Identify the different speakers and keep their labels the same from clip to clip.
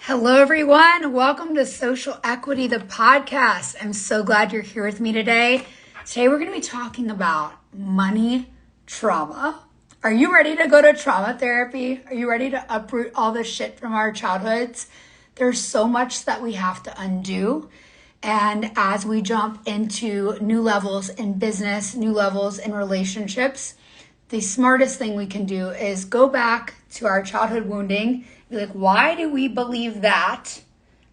Speaker 1: Hello, everyone. Welcome to Social Equity, the podcast. I'm so glad you're here with me today. Today, we're going to be talking about money trauma. Are you ready to go to trauma therapy? Are you ready to uproot all the shit from our childhoods? There's so much that we have to undo. And as we jump into new levels in business, new levels in relationships, the smartest thing we can do is go back to our childhood wounding. Be like, why do we believe that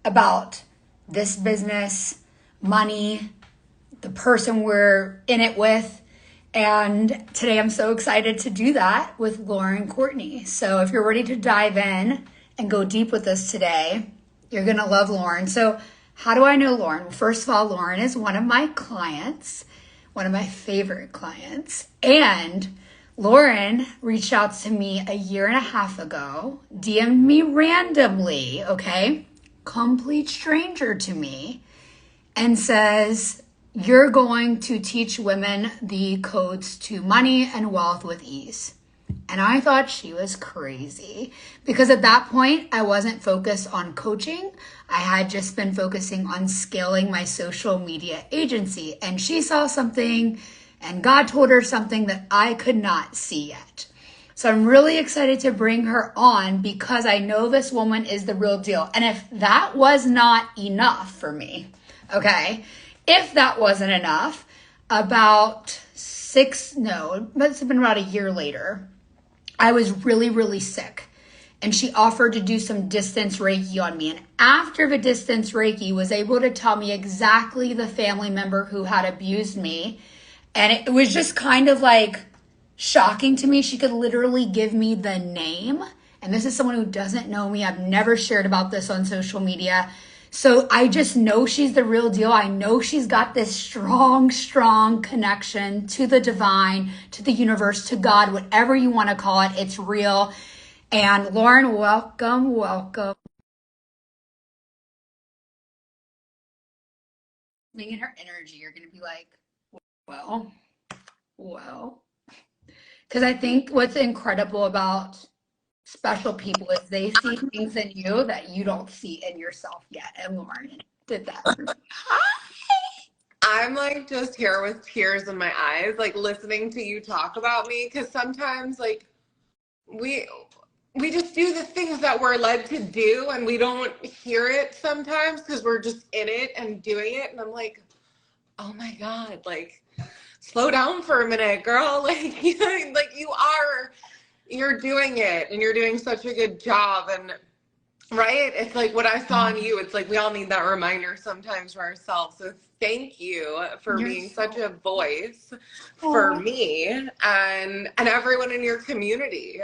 Speaker 1: about this business, money, the person we're in it with? And today I'm so excited to do that with Lauren Courtney. So if you're ready to dive in and go deep with us today, you're going to love Lauren. So how do I know Lauren? Well, first of all, Lauren is one of my clients, one of my favorite clients. And Lauren reached out to me a year and a half ago, DM'd me randomly, okay? Complete stranger to me, and says, you're going to teach women the codes to money and wealth with ease. And I thought she was crazy because at that point, I wasn't focused on coaching. I had just been focusing on scaling my social media agency. And she saw something and God told her something that I could not see yet. So I'm really excited to bring her on because I know this woman is the real deal. And if that was not enough for me, okay, if that wasn't enough, it must have been about a year later, I was really, really sick. And she offered to do some distance Reiki on me. And after the distance Reiki, was able to tell me exactly the family member who had abused me. And it was just kind of like shocking to me. She could literally give me the name. And this is someone who doesn't know me. I've never shared about this on social media. So I just know she's the real deal. I know she's got this strong, strong connection to the divine, to the universe, to God, whatever you want to call it. It's real. And Lauren, welcome, welcome. In her energy, you're going to be like, well, because I think what's incredible about special people is they see things in you that you don't see in yourself yet. And Lauren did that for me.
Speaker 2: I'm like just here with tears in my eyes, like listening to you talk about me, because sometimes like we just do the things that we're led to do and we don't hear it sometimes because we're just in it and doing it. And I'm like, oh my God, like slow down for a minute, girl. Like, you're doing it and you're doing such a good job. And right, it's like what I saw in you. It's like we all need that reminder sometimes for ourselves. So thank you for being such a voice for me and everyone in your community.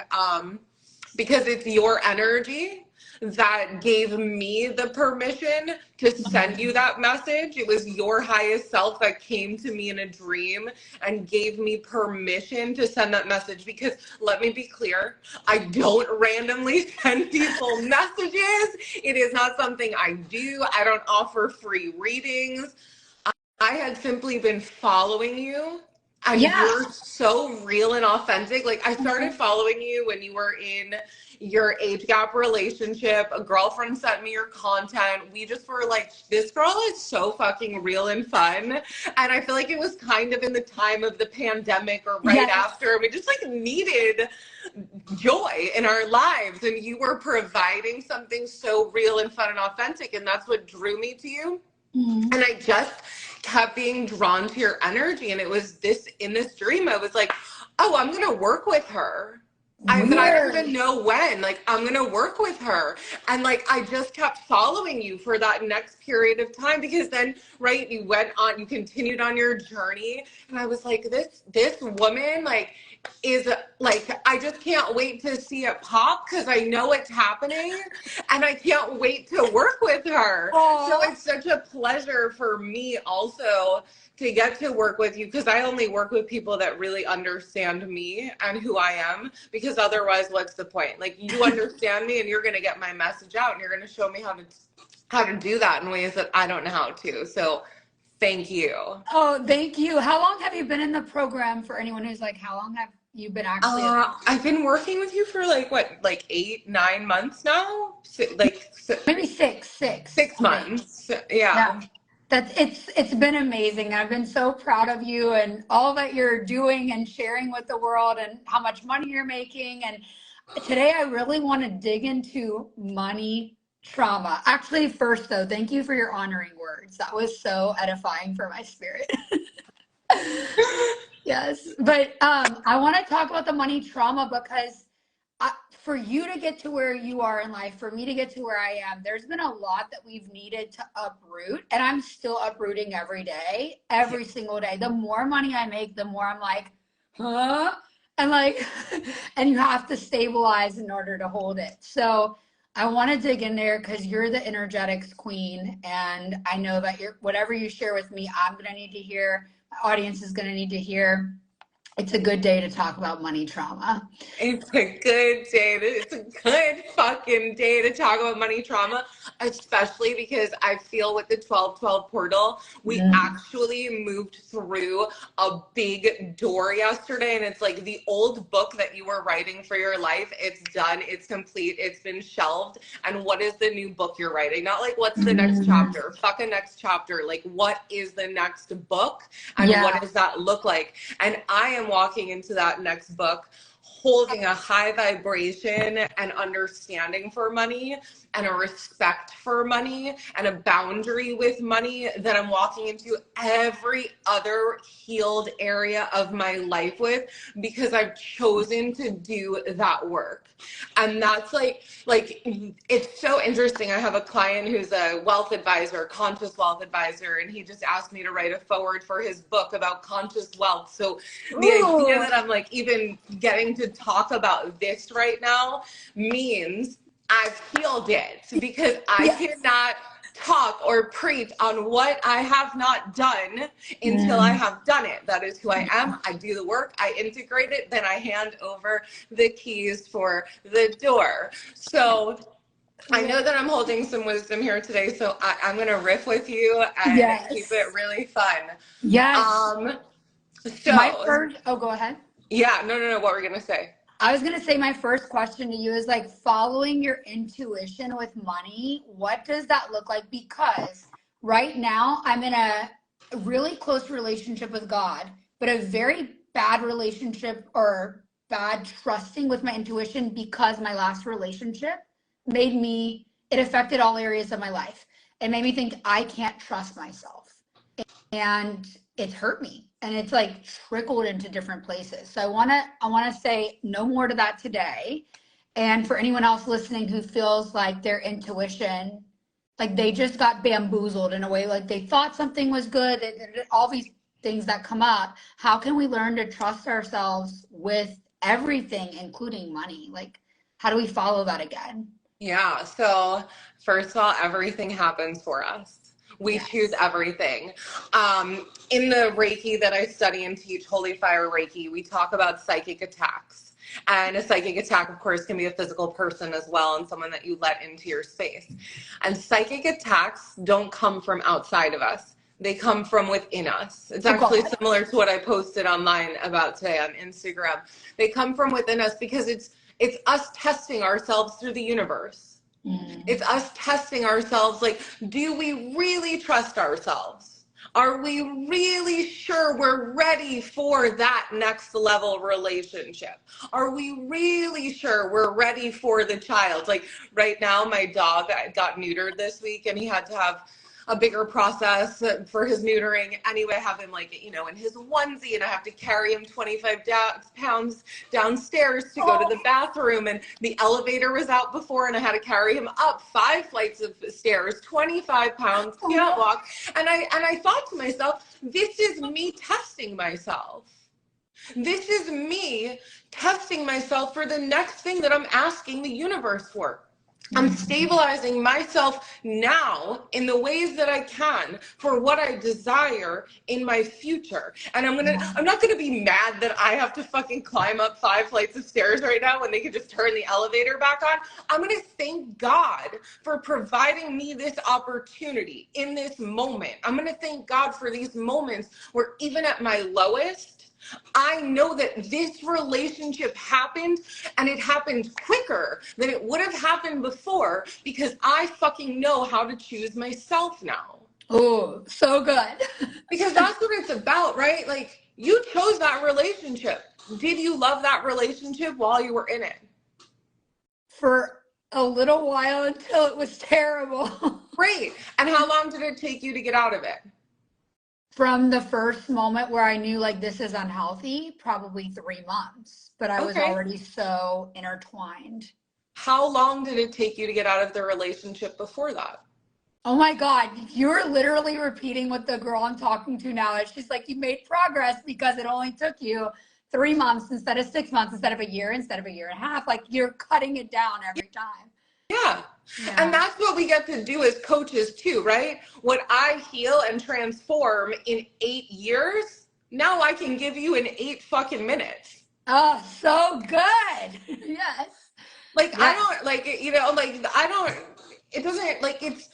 Speaker 2: Because it's your energy that gave me the permission to send you that message. It was your highest self that came to me in a dream and gave me permission to send that message. Because let me be clear, I don't randomly send people messages. It is not something I do. I don't offer free readings. I had simply been following you. And you're so real and authentic. Like I started following you when you were in your age gap relationship. A girlfriend sent me your content. We just were like, this girl is so fucking real and fun. And I feel like it was kind of in the time of the pandemic or right after. We just like needed joy in our lives. And you were providing something so real and fun and authentic. And that's what drew me to you. And I just kept being drawn to your energy. And it was in this dream, I was like, oh, I'm going to work with her. I don't even know when, like, I'm going to work with her. And like, I just kept following you for that next period of time because then, right, you continued on your journey. And I was like, this woman, like, is like, I just can't wait to see it pop because I know it's happening and I can't wait to work with her. Aww. So it's such a pleasure for me also to get to work with you because I only work with people that really understand me and who I am, because otherwise what's the point? Like, you understand me and you're going to get my message out and you're going to show me how to do that in ways that I don't know how to. So thank you.
Speaker 1: Oh, thank you. How long have you been in the program? For anyone who's like, how long have you been actually?
Speaker 2: I've been working with you for like 8-9 months now.
Speaker 1: Maybe
Speaker 2: months. Yeah.
Speaker 1: It's been amazing. I've been so proud of you and all that you're doing and sharing with the world and how much money you're making. And today I really want to dig into money trauma. Actually, first though, thank you for your honoring words. That was so edifying for my spirit. Yes. But I want to talk about the money trauma because for you to get to where you are in life, for me to get to where I am, there's been a lot that we've needed to uproot. And I'm still uprooting every day, every single day. The more money I make, the more I'm like, huh? And like, and you have to stabilize in order to hold it. So I want to dig in there because you're the energetics queen. And I know that whatever you share with me, I'm going to need to hear. My audience is going to need to hear. It's a good day to talk about money trauma.
Speaker 2: It's a good day. It's a good fucking day to talk about money trauma, especially because I feel with the 1212 portal, we actually moved through a big door yesterday. And it's like the old book that you were writing for your life. It's done. It's complete. It's been shelved. And what is the new book you're writing? Not like, what's the next chapter? Fuck a next chapter. Like, what is the next book? And what does that look like? And I am walking into that next book holding a high vibration and understanding for money and a respect for money and a boundary with money that I'm walking into every other healed area of my life with, because I've chosen to do that work. And that's like it's so interesting. I have a client who's a wealth advisor, conscious wealth advisor, and he just asked me to write a forward for his book about conscious wealth. So the idea that I'm like even getting to talk about this right now means I've healed it, because I cannot talk or preach on what I have not done until I have done it. That is who I am. I do the work, I integrate it, then I hand over the keys for the door. So I know that I'm holding some wisdom here today, so I'm going to riff with you and keep it really fun. So
Speaker 1: my first, go ahead.
Speaker 2: Yeah, no. What were you going to say?
Speaker 1: I was going to say my first question to you is like following your intuition with money. What does that look like? Because right now I'm in a really close relationship with God, but a very bad relationship or bad trusting with my intuition, because my last relationship it affected all areas of my life. It made me think I can't trust myself. And it hurt me, and it's like trickled into different places. So I want to say no more to that today. And for anyone else listening who feels like their intuition, like they just got bamboozled in a way, like they thought something was good, all these things that come up, how can we learn to trust ourselves with everything, including money? Like, how do we follow that again?
Speaker 2: Yeah. So first of all, everything happens for us. We choose everything. In the Reiki that I study and teach, Holy Fire Reiki, we talk about psychic attacks. And a psychic attack, of course, can be a physical person as well, and someone that you let into your space. And psychic attacks don't come from outside of us. They come from within us. It's actually similar to what I posted online about today on Instagram. They come from within us because it's us testing ourselves through the universe. It's us testing ourselves. Like, do we really trust ourselves? Are we really sure we're ready for that next level relationship? Are we really sure we're ready for the child? Like right now, my dog got neutered this week, and he had to have a bigger process for his neutering. Anyway, I have him like, in his onesie, and I have to carry him 25 pounds downstairs to go to the bathroom. And the elevator was out before, and I had to carry him up 5 flights of stairs, 25 pounds, can't walk. And I thought to myself, this is me testing myself. This is me testing myself for the next thing that I'm asking the universe for. I'm stabilizing myself now in the ways that I can for what I desire in my future. And I'm not gonna be mad that I have to fucking climb up 5 flights of stairs right now when they could just turn the elevator back on. I'm gonna thank God for providing me this opportunity in this moment. I'm gonna thank God for these moments where even at my lowest, I know that this relationship happened, and it happened quicker than it would have happened before, because I fucking know how to choose myself now.
Speaker 1: Oh, so good.
Speaker 2: Because that's what it's about, right? Like, you chose that relationship. Did you love that relationship while you were in it?
Speaker 1: For a little while, until it was terrible.
Speaker 2: Great. And how long did it take you to get out of it?
Speaker 1: From the first moment where I knew like this is unhealthy, probably 3 months, but I was already so intertwined.
Speaker 2: How long did it take you to get out of the relationship before that?
Speaker 1: Oh my God, you're literally repeating what the girl I'm talking to now is. She's like, you made progress because it only took you 3 months instead of 6 months, instead of a year, instead of a year and a half. Like, you're cutting it down every time.
Speaker 2: Yeah. And that's what we get to do as coaches too, right? What I heal and transform in 8 years, now I can give you in 8 fucking minutes.
Speaker 1: Oh, so good. Yes.
Speaker 2: Like, yes. I don't, like, you know, like, I don't, it doesn't, like, it's,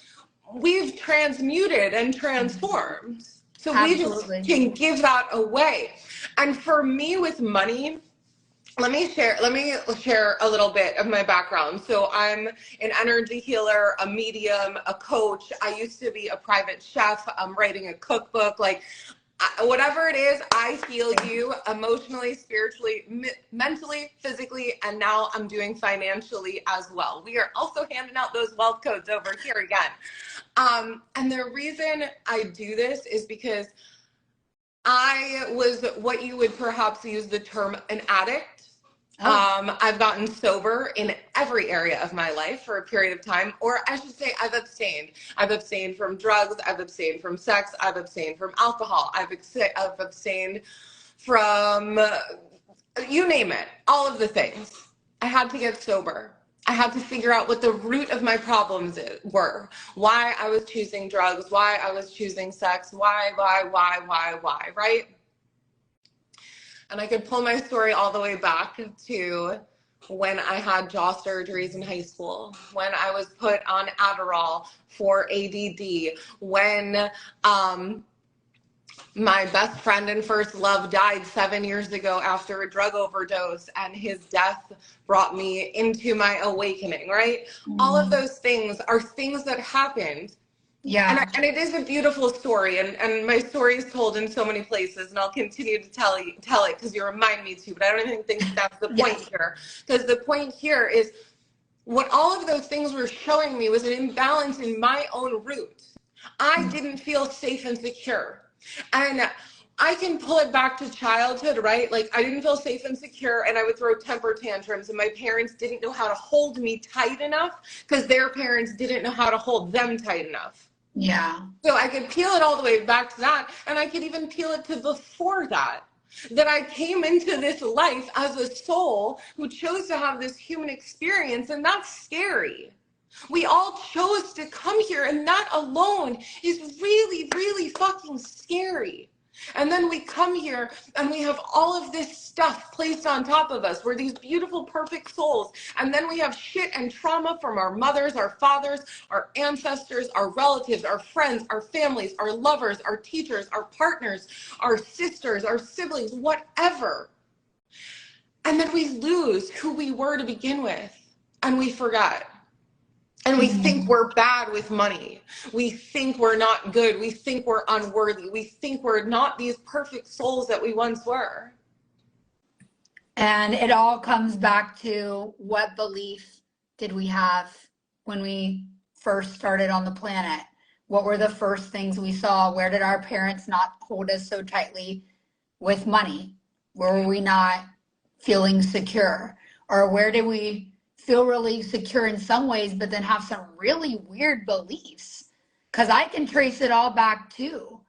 Speaker 2: we've transmuted and transformed. So Absolutely. We just can give that away. And for me with money, let me share a little bit of my background. So I'm an energy healer, a medium, a coach. I used to be a private chef. I'm writing a cookbook. Like, whatever it is, I heal you emotionally, spiritually, mentally, physically, and now I'm doing financially as well. We are also handing out those wealth codes over here again. And the reason I do this is because I was what you would perhaps use the term an addict. I've gotten sober in every area of my life for a period of time, or I should say I've abstained. I've abstained from drugs. I've abstained from sex. I've abstained from alcohol. I've abstained from, you name it, all of the things. I had to get sober. I had to figure out what the root of my problems were, why I was choosing drugs, why I was choosing sex, why, right? And I could pull my story all the way back to when I had jaw surgeries in high school, when I was put on Adderall for ADD, when my best friend and first love died 7 years ago after a drug overdose, and his death brought me into my awakening, right? All of those things are things that happened. Yeah. And it is a beautiful story, and my story is told in so many places, and I'll continue to tell it because you remind me to, but I don't even think that's the point here. Because the point here is what all of those things were showing me was an imbalance in my own root. I didn't feel safe and secure. And I can pull it back to childhood, right? Like, I didn't feel safe and secure, and I would throw temper tantrums, and my parents didn't know how to hold me tight enough because their parents didn't know how to hold them tight enough. Yeah. So I could peel it all the way back to that, and I could even peel it to before that I came into this life as a soul who chose to have this human experience, and that's scary. We all chose to come here, and that alone is really, really fucking scary. And then we come here and we have all of this stuff placed on top of us. We're these beautiful, perfect souls. And then we have shit and trauma from our mothers, our fathers, our ancestors, our relatives, our friends, our families, our lovers, our teachers, our partners, our sisters, our siblings, whatever. And then we lose who we were to begin with, and we forget. And we think we're bad with money. We think we're not good. We think we're unworthy. We think we're not these perfect souls that we once were.
Speaker 1: And it all comes back to, what belief did we have when we first started on the planet? What were the first things we saw? Where did our parents not hold us so tightly with money? Where were we not feeling secure? Or where did we feel really secure in some ways, but then have some really weird beliefs? Because I can trace it all back too.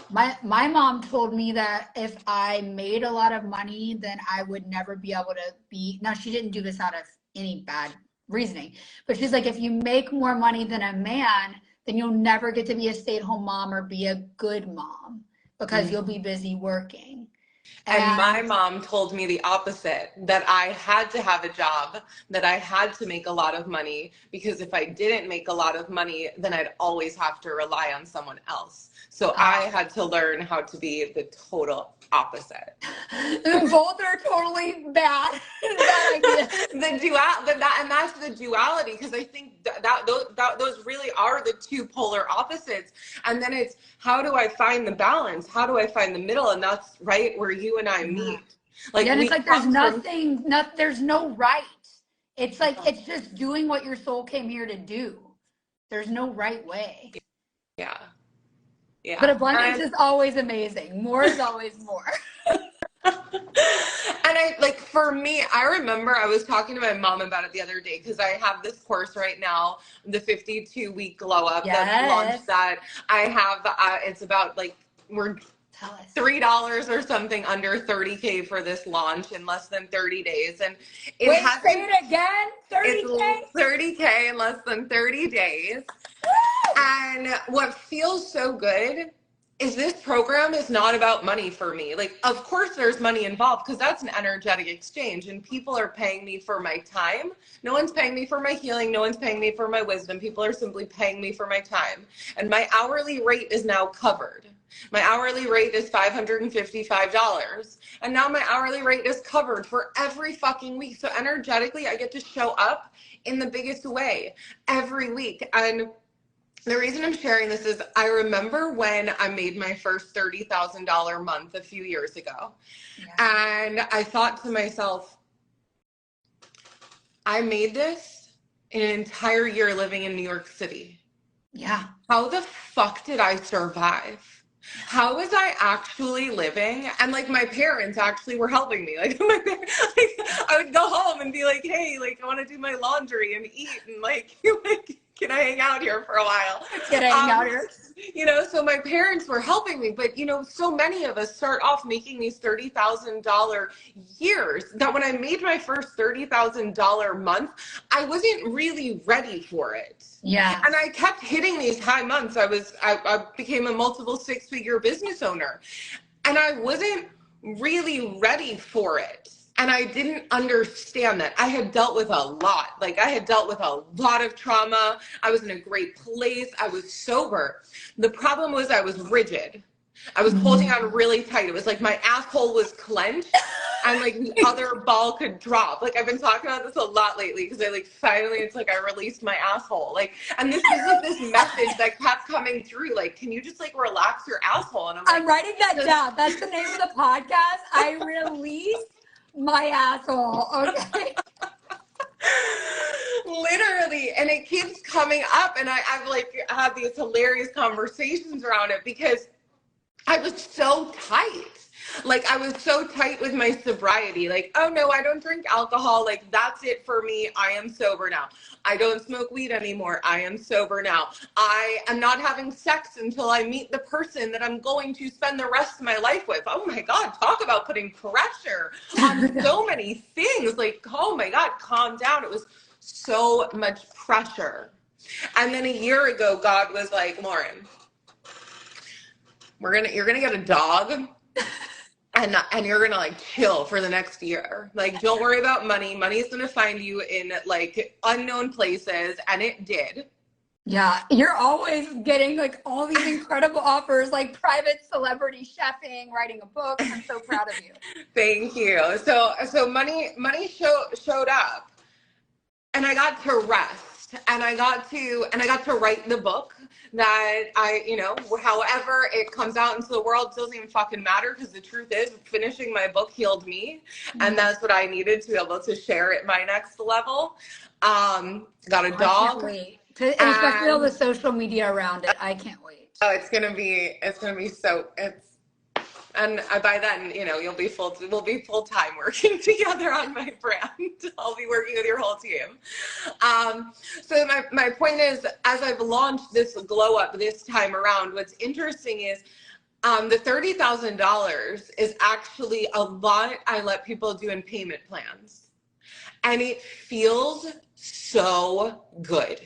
Speaker 1: My mom told me that if I made a lot of money, then I would never be able to be, now she didn't do this out of any bad reasoning, but she's like, if you make more money than a man, then you'll never get to be a stay-at-home mom or be a good mom because you'll be busy working.
Speaker 2: And my mom told me the opposite, that I had to have a job, that I had to make a lot of money, because if I didn't make a lot of money, then I'd always have to rely on someone else. So I had to learn how to be the total opposite.
Speaker 1: Both are totally bad. Bad idea.
Speaker 2: And that's the duality, because I think those really are the two polar opposites. And then it's, how do I find the balance? How do I find the middle? And that's right where you and I meet.
Speaker 1: Like, yeah, and it's like there's no right. It's like it's just doing what your soul came here to do. There's no right way.
Speaker 2: Yeah. Yeah.
Speaker 1: But abundance is always amazing. More is always more.
Speaker 2: And for me, I remember I was talking to my mom about it the other day, because I have this course right now, the 52-week glow up that launched that. I have, it's about we're $3 or something under 30K for this launch in less than 30 days. And say
Speaker 1: it again, 30K?
Speaker 2: It's 30K in less than 30 days. And what feels so good is this program is not about money for me. Of course there's money involved, because that's an energetic exchange, and people are paying me for my time. No one's paying me for my healing. No one's paying me for my wisdom. People are simply paying me for my time. And my hourly rate is now covered. My hourly rate is $555. And now my hourly rate is covered for every fucking week. So energetically, I get to show up in the biggest way every week. And the reason I'm sharing this is I remember when I made my first $30,000 month a few years ago. Yeah. And I thought to myself, I made this in an entire year living in New York City.
Speaker 1: Yeah.
Speaker 2: How the fuck did I survive? How was I actually living? And my parents actually were helping me. I would go home and be like, hey, I want to do my laundry and eat, and can I hang out here for a while?
Speaker 1: Can I hang out here?
Speaker 2: So my parents were helping me, but so many of us start off making these $30,000 years, that when I made my first $30,000 month, I wasn't really ready for it.
Speaker 1: Yeah.
Speaker 2: And I kept hitting these high months. I became a multiple six-figure business owner, and I wasn't really ready for it. And I didn't understand that. I had dealt with a lot. I had dealt with a lot of trauma. I was in a great place. I was sober. The problem was I was rigid. I was holding on really tight. It was my asshole was clenched, and the other ball could drop. I've been talking about this a lot lately, because I finally, it's I released my asshole. And this was this message that kept coming through. Can you just relax your asshole? And I'm
Speaker 1: writing that down. That's the name of the podcast. I released my asshole. Okay.
Speaker 2: Literally. And it keeps coming up, and I've had these hilarious conversations around it, because I was so tight. I was so tight with my sobriety. Oh no, I don't drink alcohol. That's it for me. I am sober now. I don't smoke weed anymore. I am sober now. I am not having sex until I meet the person that I'm going to spend the rest of my life with. Oh my God, talk about putting pressure on so many things. Oh my God, calm down. It was so much pressure. And then a year ago, God was like, Lauren, you're gonna get a dog. And you're gonna chill for the next year. Don't worry about money. Money's gonna find you in unknown places, and it did.
Speaker 1: Yeah, you're always getting all these incredible offers, private celebrity chefing, writing a book. I'm so proud of you.
Speaker 2: Thank you. So money showed up, and I got to rest, and I got to write the book. That however it comes out into the world doesn't even fucking matter, because the truth is finishing my book healed me, and that's what I needed to be able to share at my next level. Got a dog.
Speaker 1: And especially all the social media around it. I can't wait.
Speaker 2: Oh, it's gonna be so and by then, we'll be full-time working together on my brand. I'll be working with your whole team. So my point is, as I've launched this glow up this time around, what's interesting is the $30,000 is actually a lot I let people do in payment plans. And it feels so good.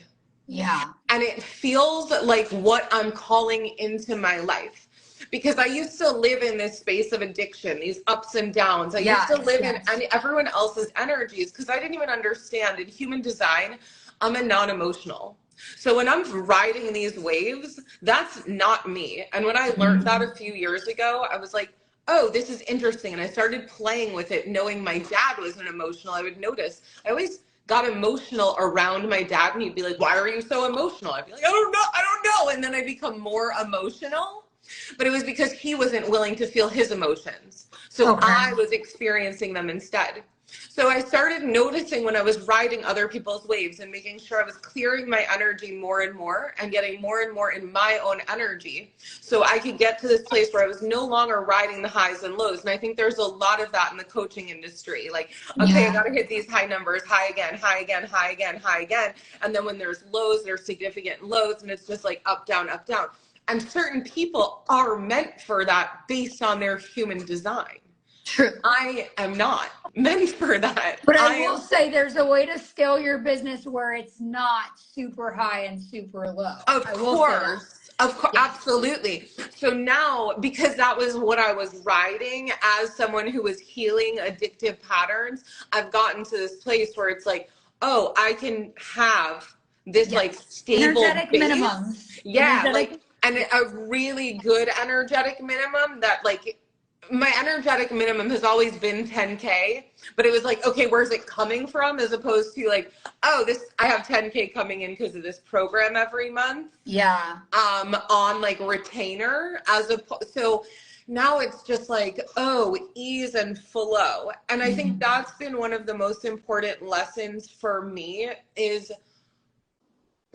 Speaker 1: Yeah.
Speaker 2: And it feels like what I'm calling into my life. because I used to live in this space of addiction, these ups and downs. I used to live in everyone else's energies because I didn't even understand in human design, I'm a non-emotional. So when I'm riding these waves, that's not me. And when I learned that a few years ago, I was like, oh, this is interesting. And I started playing with it, knowing my dad was an emotional. I would notice I always got emotional around my dad, and he'd be like, why are you so emotional? I'd be like, I don't know. And then I become more emotional, but it was because he wasn't willing to feel his emotions. So I was experiencing them instead. So I started noticing when I was riding other people's waves and making sure I was clearing my energy more and more and getting more and more in my own energy, so I could get to this place where I was no longer riding the highs and lows. And I think there's a lot of that in the coaching industry. Like, okay, I got to hit these high numbers, high again, high again, high again, high again. And then when there's lows, there's significant lows, and it's just like up, down, up, down. And certain people are meant for that based on their human design.
Speaker 1: True.
Speaker 2: I am not meant for that.
Speaker 1: But I will say there's a way to scale your business where it's not super high and super low.
Speaker 2: Of course, absolutely. So now, because that was what I was riding as someone who was healing addictive patterns, I've gotten to this place where it's like, oh, I can have this like stable
Speaker 1: energetic minimums.
Speaker 2: Yeah, like, and a really good energetic minimum that like, my energetic minimum has always been 10K, but it was like, okay, where's it coming from? As opposed to like, oh, I have 10K coming in because of this program every month.
Speaker 1: Yeah.
Speaker 2: On like retainer so now it's just like, oh, ease and flow. And I think that's been one of the most important lessons for me is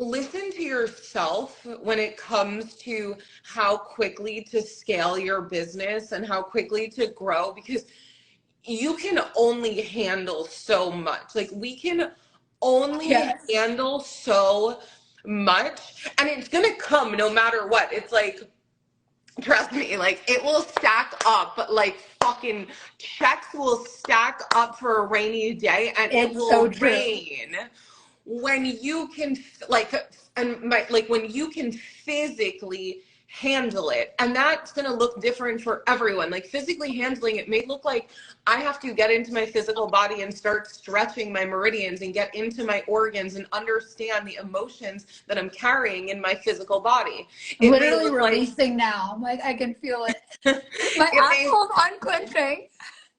Speaker 2: listen to yourself when it comes to how quickly to scale your business and how quickly to grow, because you can only handle so much. Like, we can only handle so much, and it's gonna come no matter what. It's like, trust me, like, it will stack up, like fucking checks will stack up for a rainy day, and it will rain when you can when you can physically handle it. And that's going to look different for everyone. Like, physically handling it may look like I have to get into my physical body and start stretching my meridians and get into my organs and understand the emotions that I'm carrying in my physical body.
Speaker 1: It literally releasing now. Like, I can feel it. My asshole's unclenching.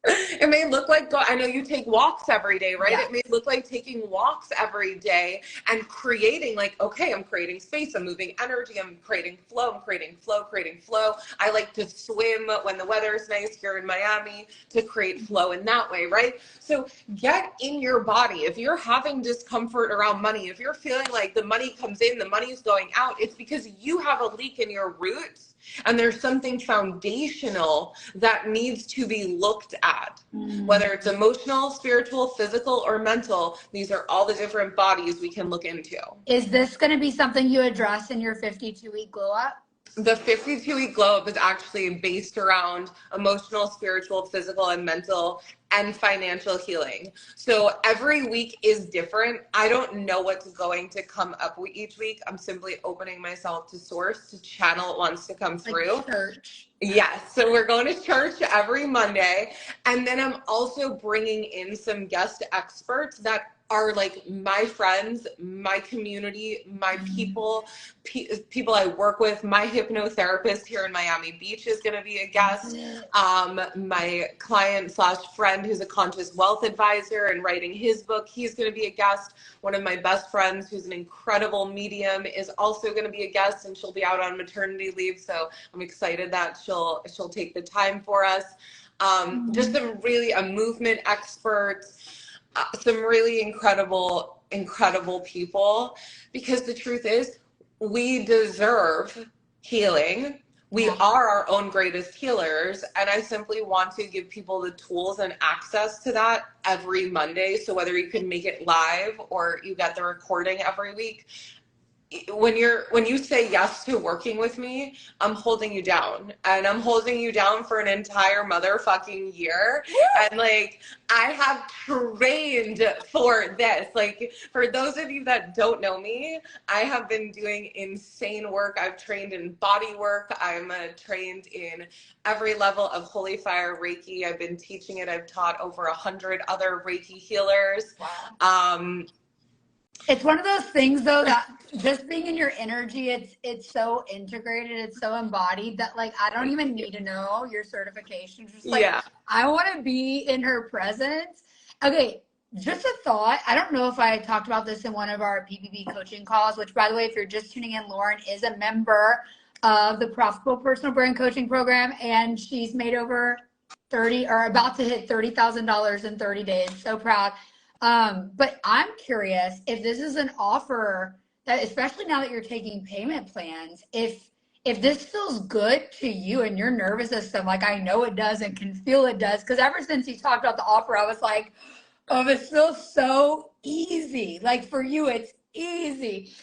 Speaker 2: It may look like, I know you take walks every day, right?
Speaker 1: Yeah.
Speaker 2: It may look like taking walks every day and creating like, okay, I'm creating space, I'm moving energy, I'm creating flow, creating flow. I like to swim when the weather is nice here in Miami to create flow in that way, right? So get in your body. If you're having discomfort around money, if you're feeling like the money comes in, the money's going out, it's because you have a leak in your roots. And there's something foundational that needs to be looked at, whether it's emotional, spiritual, physical, or mental. These are all the different bodies we can look into.
Speaker 1: Is this going to be something you address in your 52-week glow up?
Speaker 2: The 52-week glow up is actually based around emotional, spiritual, physical, and mental, and financial healing. So every week is different. I don't know what's going to come up each week. I'm simply opening myself to source, to channel what wants to come through.
Speaker 1: Like church.
Speaker 2: Yes. So we're going to church every Monday. And then I'm also bringing in some guest experts that are like my friends, my community, my people I work with. My hypnotherapist here in Miami Beach is going to be a guest. My client / friend who's a conscious wealth advisor and writing his book, he's going to be a guest. One of my best friends who's an incredible medium is also going to be a guest, and she'll be out on maternity leave. So I'm excited that she'll take the time for us. Just some really movement experts. Some really incredible people, because the truth is we deserve healing. We are our own greatest healers. And I simply want to give people the tools and access to that every Monday. So whether you can make it live or you get the recording every week, when you say yes to working with me, I'm holding you down, and I'm holding you down for an entire motherfucking year. And like, I have trained for this. Like, for those of you that don't know me, I have been doing insane work. I've trained in body work. I'm trained in every level of holy fire Reiki. I've been teaching it. I've taught over 100 other Reiki healers.
Speaker 1: Wow. It's one of those things though that just being in your energy, it's so integrated, it's so embodied that like I don't even need to know your certification. Just like I want to be in her presence. Okay, just a thought. I don't know if I talked about this in one of our PPP coaching calls, which by the way, if you're just tuning in, Lauren is a member of the Profitable Personal Brand Coaching Program, and she's made over 30 or about to hit $30,000 in 30 days. So proud. But I'm curious if this is an offer that, especially now that you're taking payment plans, if this feels good to you and your nervous system, like I know it does and can feel it does, because ever since you talked about the offer, I was like, oh, this feels so easy. Like for you, it's easy.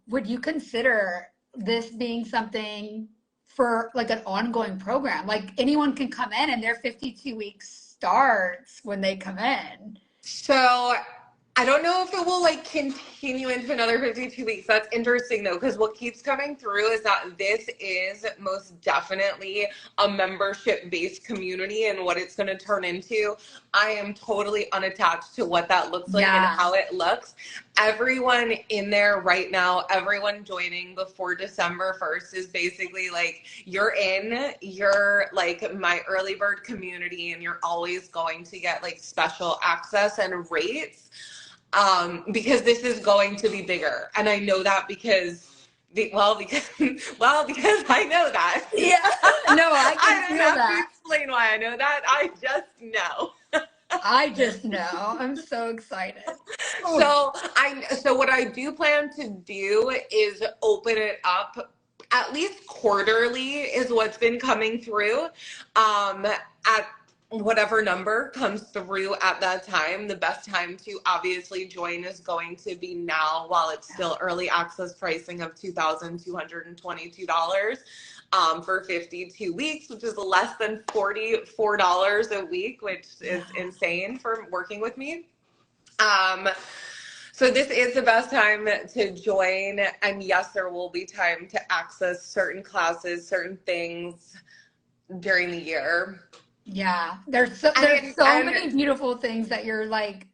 Speaker 1: Would you consider this being something for like an ongoing program? Like anyone can come in and their 52 weeks starts when they come in.
Speaker 2: So I don't know if it will like continue into another 52 weeks. That's interesting though, because what keeps coming through is that this is most definitely a membership-based community, and what it's going to turn into, I am totally unattached to what that looks like and how it looks. Everyone in there right now, everyone joining before December 1st is basically like, you're like my early bird community, and you're always going to get like special access and rates. Because this is going to be bigger. And I know that because I know that.
Speaker 1: Yeah. No, I can feel that.
Speaker 2: I don't have to explain why I know that. I just know.
Speaker 1: I just know. I'm so excited.
Speaker 2: So what I do plan to do is open it up at least quarterly is what's been coming through. At whatever number comes through at that time. The best time to obviously join is going to be now, while it's still early access pricing of $2,222 for 52 weeks, which is less than $44 a week, which is insane for working with me. So this is the best time to join. And yes, there will be time to access certain classes, certain things during the year.
Speaker 1: Yeah, there's so many beautiful things that you're like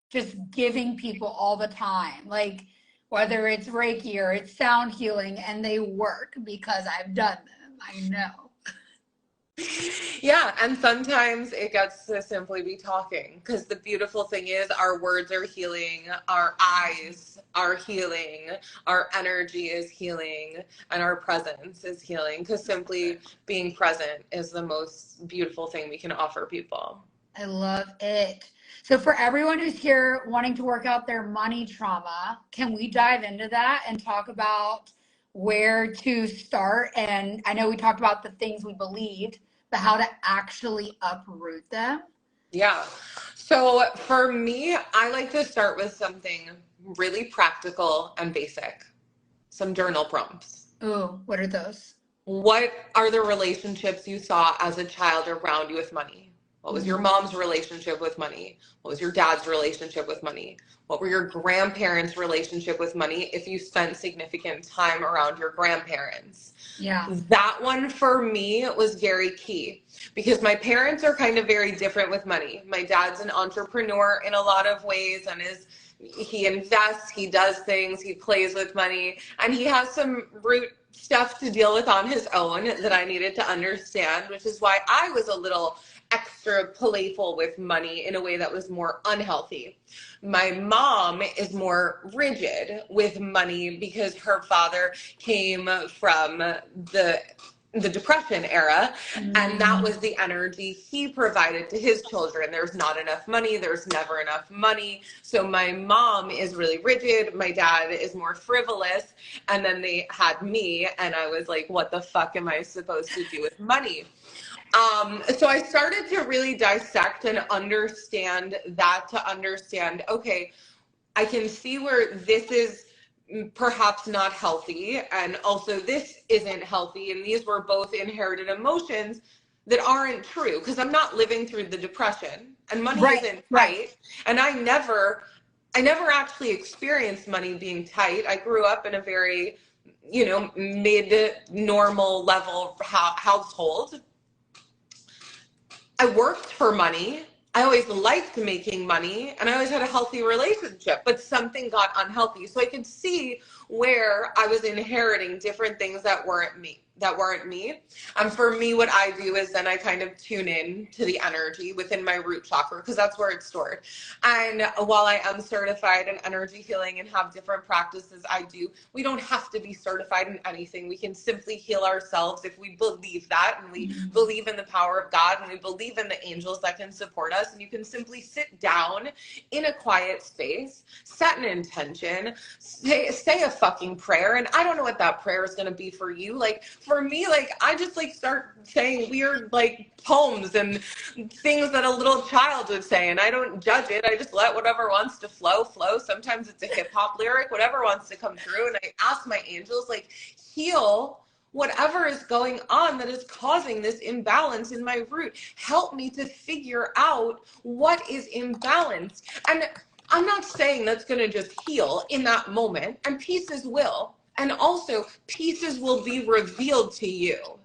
Speaker 1: just giving people all the time, like whether it's Reiki or it's sound healing, and they work because I've done them. I know.
Speaker 2: Yeah, and sometimes it gets to simply be talking, because the beautiful thing is our words are healing, our eyes are healing, our energy is healing, and our presence is healing, because simply being present is the most beautiful thing we can offer people.
Speaker 1: I love it. So for everyone who's here wanting to work out their money trauma, can we dive into that and talk about where to start? And I know we talked about the things we believed, but how to actually uproot them.
Speaker 2: Yeah. So for me, I like to start with something really practical and basic. Some journal prompts.
Speaker 1: Ooh, what are those?
Speaker 2: What are the relationships you saw as a child around you with money? What was your mom's relationship with money? What was your dad's relationship with money? What were your grandparents' relationship with money if you spent significant time around your grandparents?
Speaker 1: Yeah.
Speaker 2: That one for me was very key, because my parents are kind of very different with money. My dad's an entrepreneur in a lot of ways, and he invests, he does things, he plays with money, and he has some root stuff to deal with on his own that I needed to understand, which is why I was a little extra playful with money in a way that was more unhealthy. My mom is more rigid with money because her father came from the Depression era, and that was the energy he provided to his children. There's not enough money, there's never enough money. So my mom is really rigid, my dad is more frivolous, and then they had me, and I was like, what the fuck am I supposed to do with money? So I started to really dissect and understand that, to understand, okay, I can see where this is perhaps not healthy, and also this isn't healthy, and these were both inherited emotions that aren't true, because I'm not living through the depression, and money isn't tight, and I never actually experienced money being tight. I grew up in a very, you know, mid-normal level household. I worked for money. I always liked making money, and I always had a healthy relationship, but something got unhealthy. So I could see where I was inheriting different things that weren't me. For me, what I do is then I kind of tune in to the energy within my root chakra, because that's where it's stored. And while I am certified in energy healing and have different practices we don't have to be certified in anything. We can simply heal ourselves if we believe that, and we believe in the power of God, and we believe in the angels that can support us. And you can simply sit down in a quiet space, set an intention, say a fucking prayer. And I don't know what that prayer is going to be for you. Like, for me, like, I just like start saying weird like poems and things that a little child would say, and I don't judge it. I just let whatever wants to flow. Sometimes it's a hip hop lyric, whatever wants to come through. And I ask my angels, like, heal whatever is going on that is causing this imbalance in my root. Help me to figure out what is imbalanced. And I'm not saying that's going to just heal in that moment, and pieces will. And also, pieces will be revealed to you,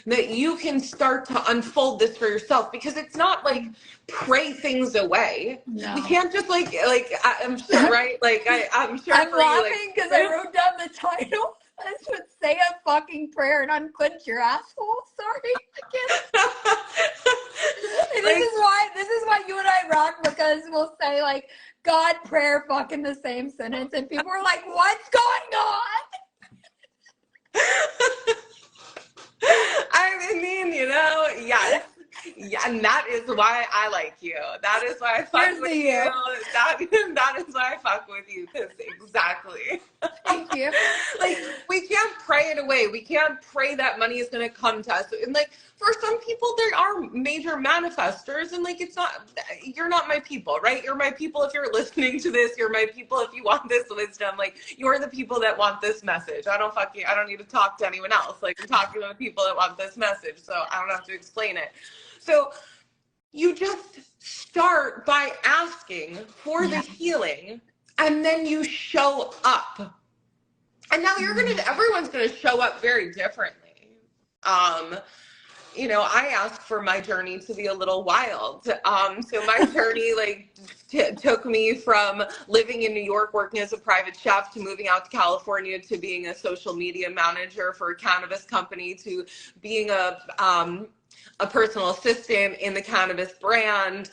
Speaker 2: that you can start to unfold this for yourself, because it's not like pray things away.
Speaker 1: No.
Speaker 2: We can't just like I'm sure, right? Like I'm sure.
Speaker 1: I'm
Speaker 2: for
Speaker 1: laughing because
Speaker 2: you, like,
Speaker 1: I wrote down the title. I should say a fucking prayer and unclench your asshole. Sorry, I can't. This is why you and I rock, because we'll say like God, prayer, fucking the same sentence, and people are like, "What's going on?"
Speaker 2: I mean, you know, yes. Yeah, and that is why I like you. That is why I fuck with you. That is why I fuck with you, because exactly.
Speaker 1: Thank you.
Speaker 2: Like, we can't pray it away. We can't pray that money is going to come to us. And like, for some people, there are major manifestors, and like, it's not, you're not my people, right? You're my people if you're listening to this. You're my people if you want this wisdom. Like, you're the people that want this message. I don't need to talk to anyone else. Like, I'm talking to the people that want this message, so I don't have to explain it. So you just start by asking for the healing, and then you show up. And now everyone's gonna show up very differently. You know, I asked for my journey to be a little wild. So my journey took me from living in New York, working as a private chef, to moving out to California, to being a social media manager for a cannabis company, to being a personal assistant in the cannabis brand,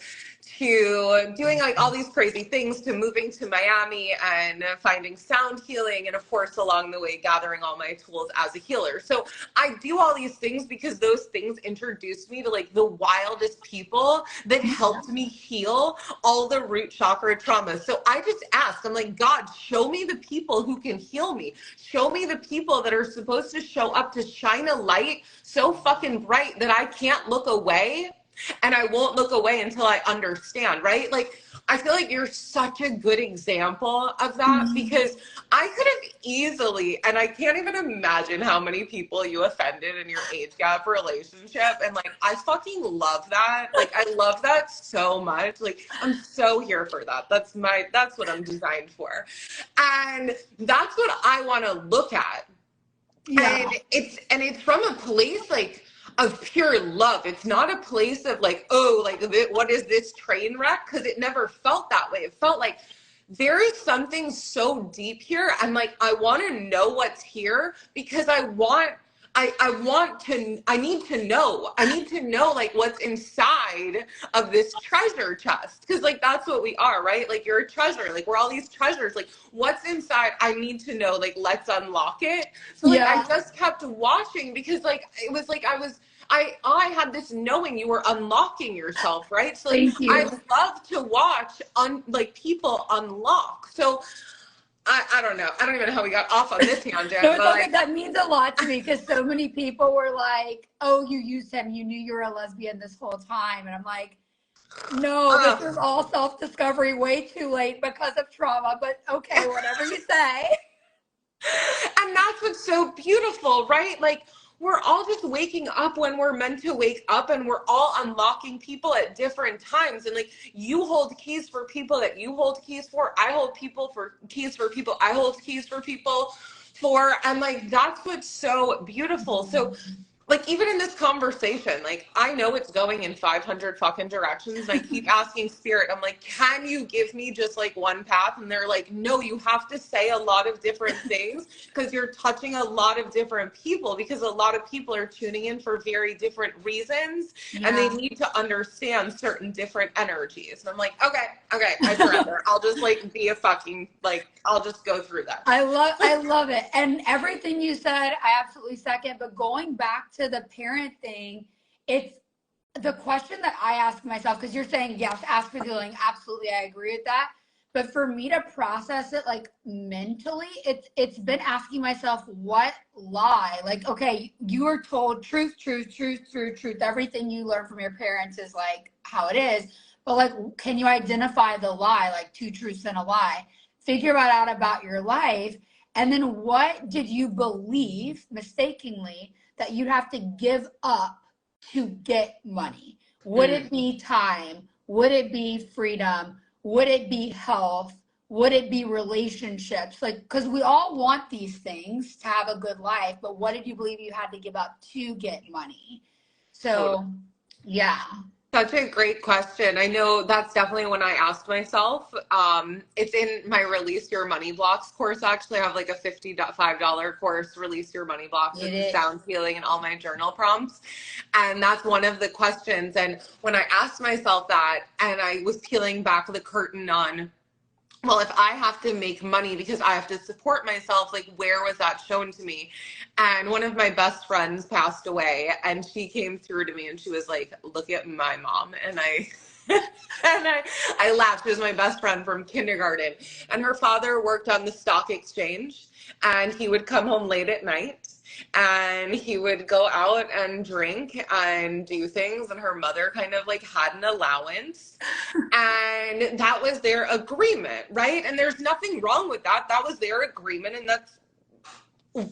Speaker 2: to doing like all these crazy things, to moving to Miami and finding sound healing, and of course along the way gathering all my tools as a healer. So I do all these things because those things introduced me to like the wildest people that helped me heal all the root chakra trauma. So I just asked, I'm like, God, show me the people who can heal me. Show me the people that are supposed to show up to shine a light so fucking bright that I can't look away. And I won't look away until I understand, right? Like, I feel like you're such a good example of that, because I could have easily, and I can't even imagine how many people you offended in your age gap relationship. And like, I fucking love that. Like, I love that so much. Like, I'm so here for that. That's what I'm designed for. And that's what I want to look at. Yeah. And it's from a place like of pure love. It's not a place of like, oh, like, what is this train wreck? Because it never felt that way. It felt like there is something so deep here. I'm like, I want to know what's here, because I need to know like what's inside of this treasure chest. Cause like, that's what we are, right? Like, you're a treasure. Like, we're all these treasures. Like, what's inside? I need to know, like, let's unlock it. So like, I just kept watching, because like, it was like, I had this knowing you were unlocking yourself, right? So like, I love to watch people unlock. So I don't know. I don't even know how we got off on this tangent.
Speaker 1: No, but that means a lot to me, because so many people were like, oh, you used him. You knew you were a lesbian this whole time. And I'm like, no, this was all self-discovery way too late because of trauma. But okay, whatever you say.
Speaker 2: so beautiful, right? Like, we're all just waking up when we're meant to wake up, and we're all unlocking people at different times. And like, you hold keys for people that you hold keys for. I hold keys for people I hold keys for people for. And like, that's what's so beautiful. So like, even in this conversation, like, I know it's going in 500 fucking directions. And I keep asking Spirit, I'm like, can you give me just like one path? And they're like, no, you have to say a lot of different things, because you're touching a lot of different people, because a lot of people are tuning in for very different reasons. Yeah. And they need to understand certain different energies. And I'm like, okay, I surrender. I'll just like be a fucking, like, I'll just go through that.
Speaker 1: I love it. And everything you said, I absolutely second. But going back to the parent thing, it's the question that I ask myself, because you're saying, yes, ask for healing. Absolutely. I agree with that. But for me to process it like mentally, it's been asking myself, what lie? Like, okay, you are told truth. Everything you learn from your parents is like how it is. But like, can you identify the lie, like two truths and a lie? Figure that out about your life. And then what did you believe mistakenly that you'd have to give up to get money? Would it be time? Would it be freedom? Would it be health? Would it be relationships? Like, because we all want these things to have a good life, but what did you believe you had to give up to get money? So, yeah.
Speaker 2: Such a great question. I know that's definitely when I asked myself. It's in my Release Your Money Blocks course. Actually, I have like a $55 course, Release Your Money Blocks, with sound healing and all my journal prompts. And that's one of the questions. And when I asked myself that, and I was peeling back the curtain on, well, if I have to make money because I have to support myself, like, where was that shown to me? And one of my best friends passed away, and she came through to me and she was like, look at my mom. And I laughed. She was my best friend from kindergarten, and her father worked on the stock exchange, and he would come home late at night, and he would go out and drink and do things, and her mother kind of like had an allowance, and that was their agreement, right? And there's nothing wrong with that. That was their agreement, and that's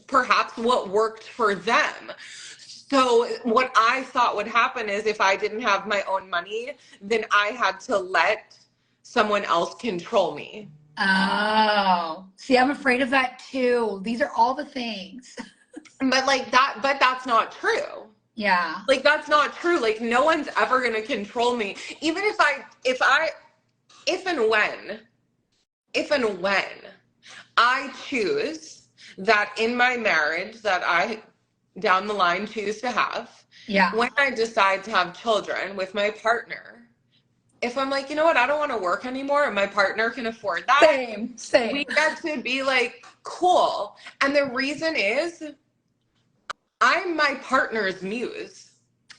Speaker 2: perhaps what worked for them. So what I thought would happen is, if I didn't have my own money, then I had to let someone else control me.
Speaker 1: Oh, see, I'm afraid of that too. These are all the things.
Speaker 2: But like that, but that's not true.
Speaker 1: Yeah.
Speaker 2: Like, that's not true. Like, no one's ever going to control me. Even if and when I choose that in my marriage that I down the line choose to have, when I decide to have children with my partner, if I'm like, you know what, I don't want to work anymore, and my partner can afford that,
Speaker 1: same.
Speaker 2: we get to be like, cool. And the reason is, I'm my partner's muse.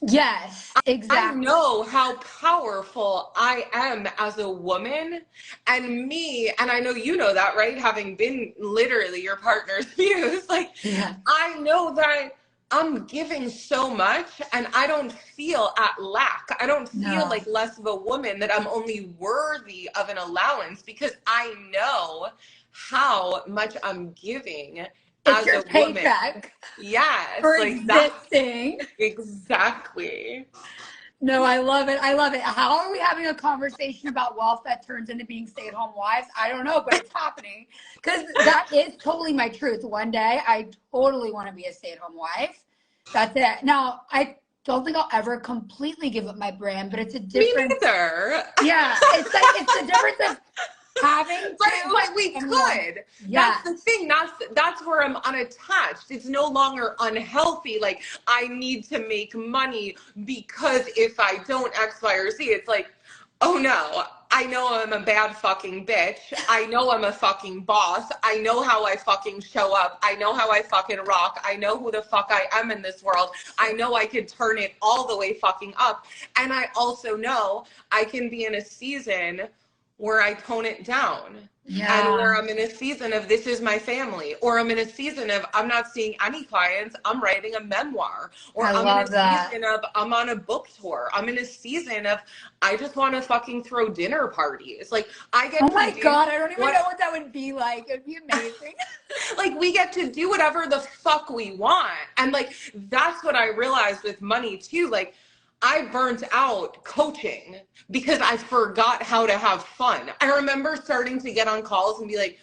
Speaker 1: Yes, exactly.
Speaker 2: I know how powerful I am as a woman, and I know you know that, right? Having been literally your partner's muse, like, I know that I'm giving so much, and I don't feel at lack. I don't feel like less of a woman, that I'm only worthy of an allowance, because I know how much I'm giving.
Speaker 1: It's your paycheck.
Speaker 2: Yes.
Speaker 1: For
Speaker 2: like
Speaker 1: existing.
Speaker 2: Exactly.
Speaker 1: No, I love it. I love it. How are we having a conversation about wealth that turns into being stay-at-home wives? I don't know, but it's happening. Because that is totally my truth. One day, I totally want to be a stay-at-home wife. That's it. Now, I don't think I'll ever completely give up my brand, but it's a different.
Speaker 2: Me neither.
Speaker 1: Yeah. It's like, it's the difference of having
Speaker 2: but we could. That's the thing. That's where I'm unattached. It's no longer unhealthy. Like, I need to make money, because if I don't X, Y, or Z, it's like, oh no, I know I'm a bad fucking bitch. I know I'm a fucking boss. I know how I fucking show up. I know how I fucking rock. I know who the fuck I am in this world. I know I could turn it all the way fucking up. And I also know I can be in a season where I tone it down.
Speaker 1: Yeah.
Speaker 2: And where I'm in a season of this is my family, or I'm in a season of I'm not seeing any clients, I'm writing a memoir, or I'm in a season of I'm on a book tour. I'm in a season of I just want to fucking throw dinner parties. Like I get
Speaker 1: oh
Speaker 2: to
Speaker 1: my
Speaker 2: do
Speaker 1: God, I don't even know what that would be like. It'd be amazing.
Speaker 2: like we get to do whatever the fuck we want. And like that's what I realized with money too. Like I burnt out coaching because I forgot how to have fun. I remember starting to get on calls and be like,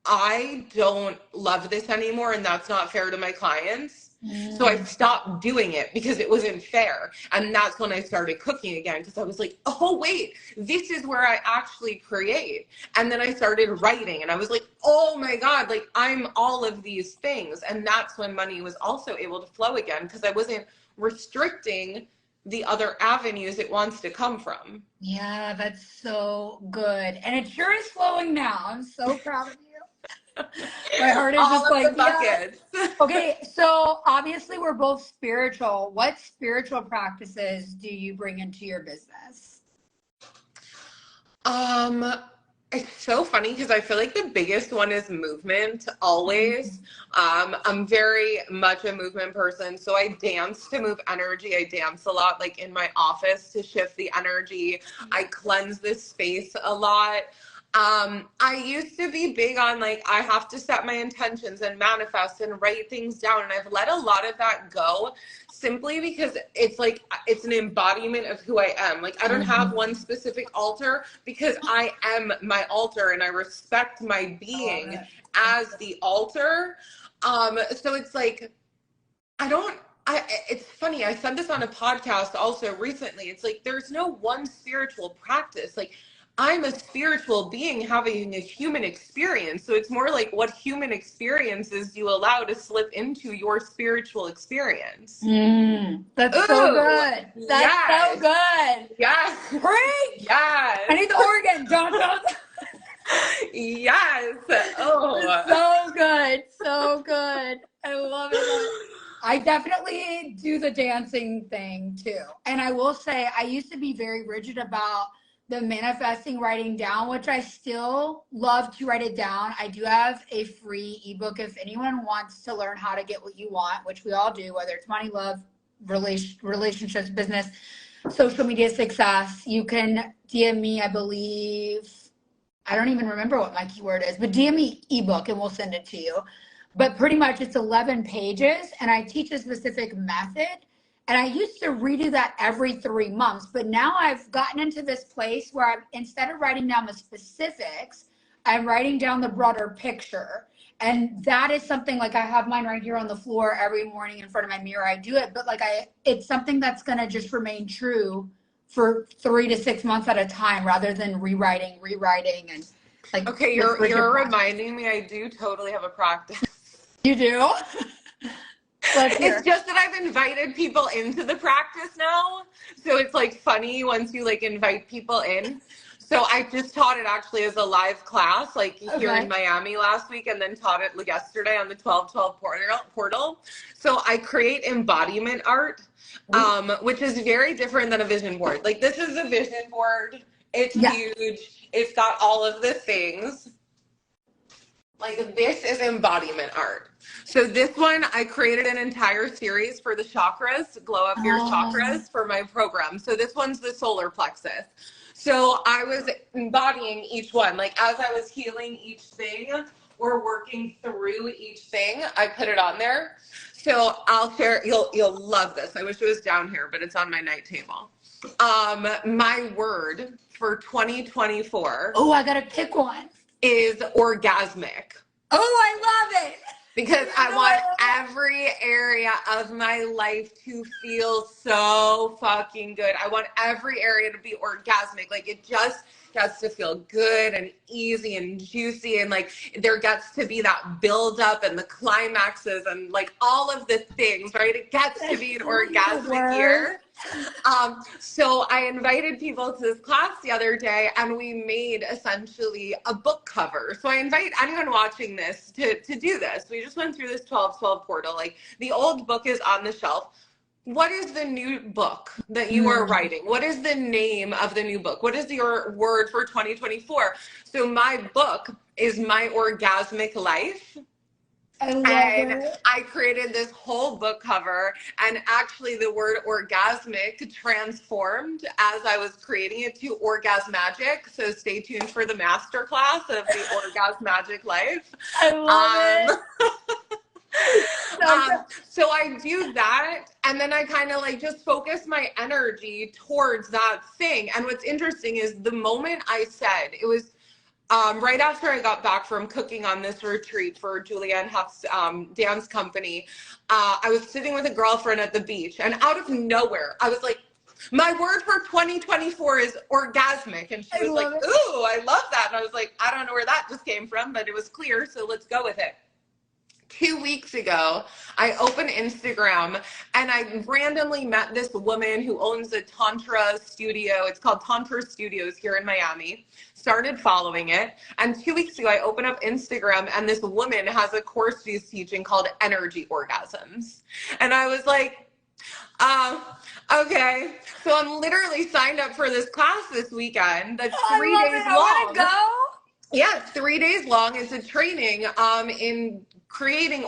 Speaker 2: I don't love this anymore, and that's not fair to my clients. So I stopped doing it because it wasn't fair. And that's when I started cooking again, because I was like, oh, wait, this is where I actually create. And then I started writing, and I was like, oh my God, like I'm all of these things. And that's when money was also able to flow again, because I wasn't restricting the other avenues it wants to come from.
Speaker 1: Yeah, that's so good. And it sure is flowing now. I'm so proud of you. My heart is
Speaker 2: all
Speaker 1: just
Speaker 2: of
Speaker 1: like,
Speaker 2: the buckets.
Speaker 1: yes. Okay, so obviously we're both spiritual. What spiritual practices do you bring into your business?
Speaker 2: It's so funny because I feel like the biggest one is movement always. I'm very much a movement person. So I dance to move energy. I dance a lot, like in my office to shift the energy. I cleanse this space a lot. I used to be big on like, I have to set my intentions and manifest and write things down. And I've let a lot of that go simply because it's like, it's an embodiment of who I am. Like, I don't have one specific altar because I am my altar and I respect my being as the altar. So it's like, it's funny. I said this on a podcast also recently. It's like, there's no one spiritual practice. Like, I'm a spiritual being having a human experience. So it's more like what human experiences you allow to slip into your spiritual experience.
Speaker 1: That's so good. That's so good.
Speaker 2: Yes.
Speaker 1: Great.
Speaker 2: Yes.
Speaker 1: I need the organ. Don't.
Speaker 2: Yes. Oh.
Speaker 1: So good. So good. I love it. I definitely do the dancing thing too. And I will say, I used to be very rigid about the manifesting writing down, which I still love to write it down. I do have a free ebook if anyone wants to learn how to get what you want, which we all do, whether it's money, love, relationships, business, social media success. You can DM me, I believe. I don't even remember what my keyword is, but DM me ebook and we'll send it to you. But pretty much it's 11 pages and I teach a specific method. And I used to redo that every 3 months, but now I've gotten into this place where I'm, instead of writing down the specifics, I'm writing down the broader picture. And that is something like I have mine right here on the floor every morning in front of my mirror. I do it, but like it's something that's going to just remain true for 3 to 6 months at a time rather than rewriting and like.
Speaker 2: Okay, you're reminding me I do totally have a practice.
Speaker 1: You do?
Speaker 2: It's just that I've invited people into the practice now. So it's like funny once you like invite people in. So I just taught it actually as a live class, like here in Miami last week, and then taught it like yesterday on the 1212 portal. So I create embodiment art, which is very different than a vision board. Like this is a vision board. It's huge. It's got all of the things. Like this is embodiment art. So this one, I created an entire series for the chakras, glow up your chakras for my program. So this one's the solar plexus. So I was embodying each one, like as I was healing each thing or working through each thing, I put it on there. So I'll share, you'll love this. I wish it was down here, but it's on my night table. My word for 2024.
Speaker 1: Oh, I gotta pick one.
Speaker 2: Is orgasmic.
Speaker 1: Oh, I love it.
Speaker 2: Because I want every area of my life to feel so fucking good. I want every area to be orgasmic. Like it just gets to feel good and easy and juicy. And like there gets to be that build up and the climaxes and like all of the things, right? It gets to be an orgasmic year. So I invited people to this class the other day and we made essentially a book cover. So I invite anyone watching this to do this. We just went through this 1212 portal. Like the old book is on the shelf. what is the new book that you are writing? What is the name of the new book? What is your word for 2024? So my book is My Orgasmic Life.
Speaker 1: I love it.
Speaker 2: I created this whole book cover, and actually the word orgasmic transformed as I was creating it to orgasmagic. So stay tuned for the masterclass of the Orgasmagic Life.
Speaker 1: I love it.
Speaker 2: So I do that, and then I kind of like just focus my energy towards that thing. And what's interesting is the moment I said, it was right after I got back from cooking on this retreat for Julianne Huff's dance company, I was sitting with a girlfriend at the beach, and out of nowhere, I was like, my word for 2024 is orgasmic. And she was like, ooh, I love that. And I was like, I don't know where that just came from, but it was clear, so let's go with it. 2 weeks ago, I opened Instagram and I randomly met this woman who owns a Tantra studio. It's called Tantra Studios here in Miami. Started following it. And 2 weeks ago, I opened up Instagram and this woman has a course she's teaching called Energy Orgasms. And I was like, okay. So I'm literally signed up for this class this weekend. That's 3 days long.
Speaker 1: I want to go.
Speaker 2: Yeah, 3 days long. It's a training in creating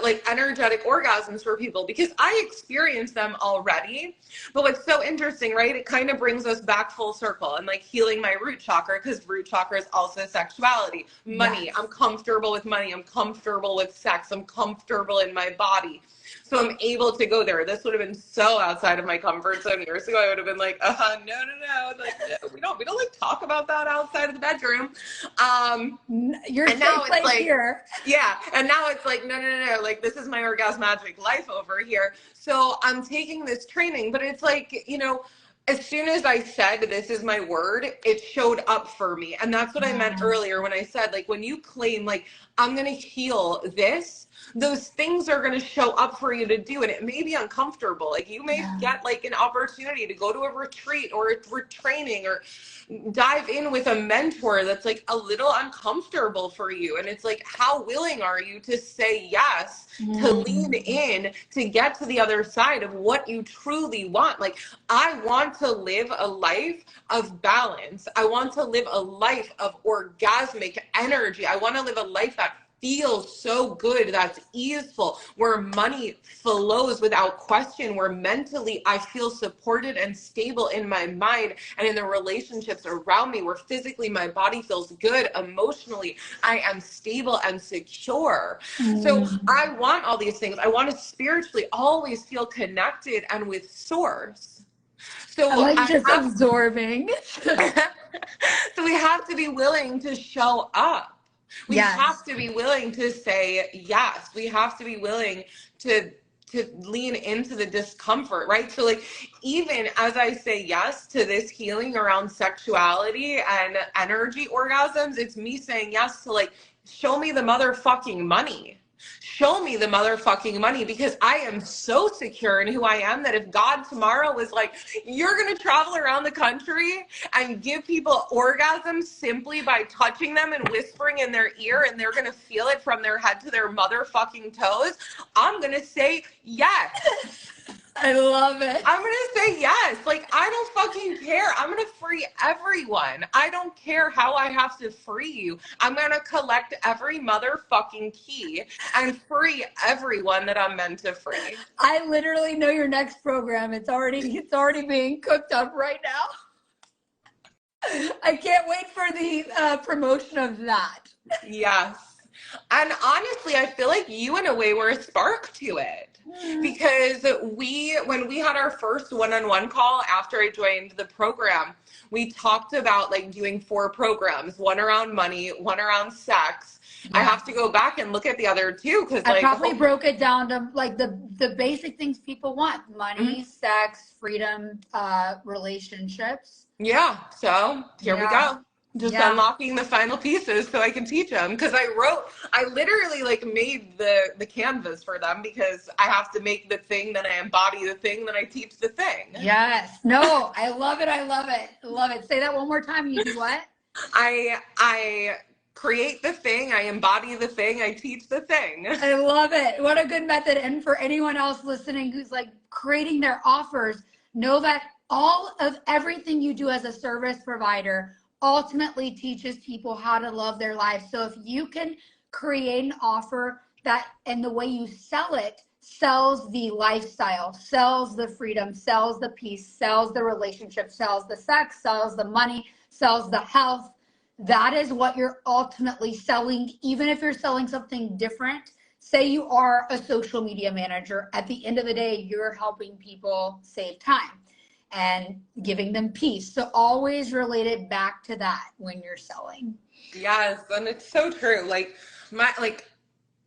Speaker 2: like energetic orgasms for people, because I experience them already. But what's so interesting, right? It kind of brings us back full circle and like healing my root chakra, because root chakra is also sexuality, money. Yes. I'm comfortable with money. I'm comfortable with sex. I'm comfortable in my body. So I'm able to go there. This would have been so outside of my comfort zone years ago. I would have been like, no. Like, no, we don't like talk about that outside of the bedroom.
Speaker 1: You're and now it's like here.
Speaker 2: Yeah. And now it's like, no. Like, this is my orgasmagic life over here. So I'm taking this training, but it's like, you know, as soon as I said, this is my word, it showed up for me. And that's what I meant earlier when I said, like, when you claim, like, I'm going to heal this, those things are going to show up for you to do. And it may be uncomfortable. Like, you may get like an opportunity to go to a retreat or a training or dive in with a mentor that's like a little uncomfortable for you. And it's like, how willing are you to say yes, to lean in, to get to the other side of what you truly want? Like, I want to live a life of balance. I want to live a life of orgasmic energy. I want to live a life that feels so good, that's easeful, where money flows without question, where mentally I feel supported and stable in my mind and in the relationships around me, where physically my body feels good, emotionally I am stable and secure. So I want all these things. I want to spiritually always feel connected and with source. So
Speaker 1: I like just absorbing.
Speaker 2: So we have to be willing to show up. We have to be willing to say yes. We have to be willing to lean into the discomfort, right? So like, even as I say yes to this healing around sexuality and energy orgasms, it's me saying yes to like, show me the motherfucking money. Show me the motherfucking money, because I am so secure in who I am that if God tomorrow was like, you're going to travel around the country and give people orgasms simply by touching them and whispering in their ear, and they're going to feel it from their head to their motherfucking toes, I'm going to say yes.
Speaker 1: I love it.
Speaker 2: I'm going to say yes. Like, I don't fucking care. I'm going to free everyone. I don't care how I have to free you. I'm going to collect every motherfucking key and free everyone that I'm meant to free.
Speaker 1: I literally know your next program. It's already being cooked up right now. I can't wait for the promotion of that.
Speaker 2: Yes. And honestly, I feel like you, in a way, were a spark to it. Because when we had our first one-on-one call after I joined the program, we talked about like doing 4 programs, one around money, one around sex. Yeah. I have to go back and look at the other 2, because
Speaker 1: I probably broke it down to like the basic things people want: money, sex, freedom, relationships.
Speaker 2: Yeah. So here we go. Just unlocking the final pieces so I can teach them. Because I literally like made the canvas for them, because I have to make the thing, then I embody the thing, then I teach the thing.
Speaker 1: Yes. No, I love it. I love it. Love it. Say that one more time. You do what?
Speaker 2: I create the thing, I embody the thing, I teach the thing.
Speaker 1: I love it. What a good method. And for anyone else listening who's like creating their offers, know that all of everything you do as a service provider ultimately teaches people how to love their life. So if you can create an offer that, and the way you sell it, sells the lifestyle, sells the freedom, sells the peace, sells the relationship, sells the sex, sells the money, sells the health, that is what you're ultimately selling. Even if you're selling something different, say you are a social media manager, at the end of the day, you're helping people save time and giving them peace. So always relate it back to that when you're selling.
Speaker 2: Yes, and it's so true. Like